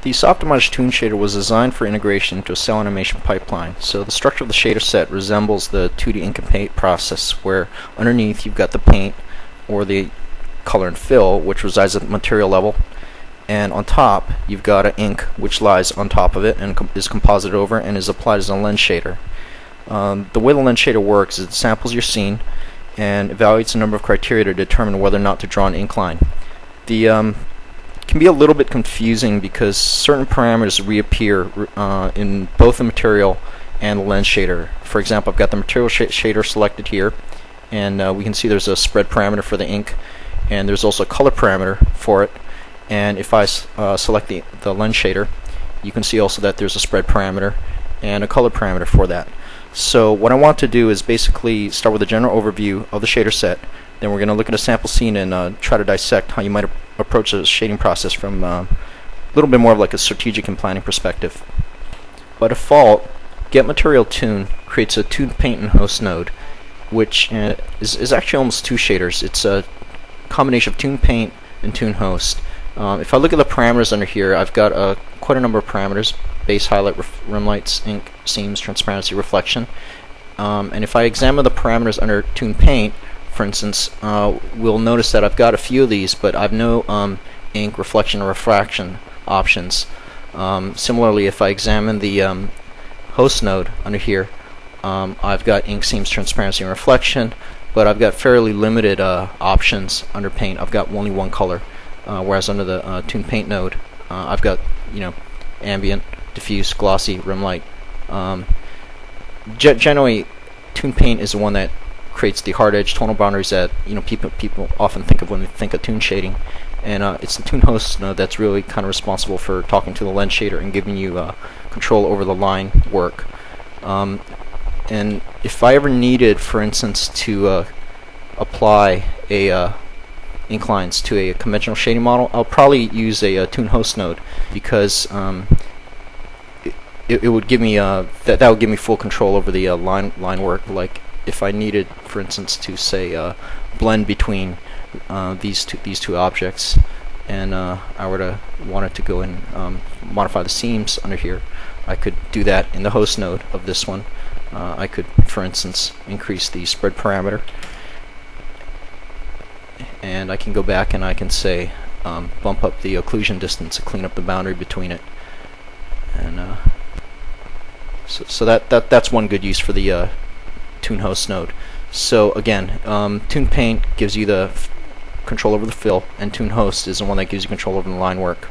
The softimage toon shader was designed for integration into a cell animation pipeline. So the structure of the shader set resembles the 2D ink and paint process, where underneath you've got the paint or the color and fill, which resides at the material level, and on top you've got an ink which lies on top of it and is composited over and is applied as a lens shader. The way the lens shader works is it samples your scene and evaluates a number of criteria to determine whether or not to draw an ink line. The can be a little bit confusing because certain parameters reappear in both the material and the lens shader. For example, I've got the material shader selected here, and we can see there's a spread parameter for the ink, and there's also a color parameter for it. And if I select the lens shader, you can see also that there's a spread parameter and a color parameter for that. So what I want to do is basically start with a general overview of the shader set. Then we're going to look at a sample scene and try to dissect how you might approach the shading process from a little bit more of like a strategic and planning perspective. By default, Get Material Toon creates a Toon Paint and Host node, which is actually almost two shaders. It's a combination of Toon Paint and Toon Host. If I look at the parameters under here, I've got quite a number of parameters: base, highlight, rim lights, ink, seams, transparency, reflection. And if I examine the parameters under Toon Paint, for instance, we'll notice that I've got a few of these, but I've no ink, reflection, or refraction options. Similarly, if I examine the host node under here, I've got ink, seams, transparency, and reflection, but I've got fairly limited options under Paint. I've got only one color, whereas under the Toon Paint node, I've got ambient, diffuse, glossy, rim light. Generally, Toon Paint is the one that creates the hard edge tonal boundaries that people often think of when they think of toon shading, and it's the Toon Host node that's really kind of responsible for talking to the lens shader and giving you control over the line work. And if I ever needed, for instance, to apply a ink lines to a conventional shading model, I'll probably use a Toon Host node, because it would give me that would give me full control over the line work. Like if I needed, for instance, to say blend between these two objects, and I were to wanted to go and modify the seams under here, I could do that in the host node of this one. I could, for instance, increase the spread parameter, and I can go back and I can say bump up the occlusion distance to clean up the boundary between it, and so that's one good use for the Toon Host node. So again, Toon Paint gives you the control over the fill, and Toon Host is the one that gives you control over the line work.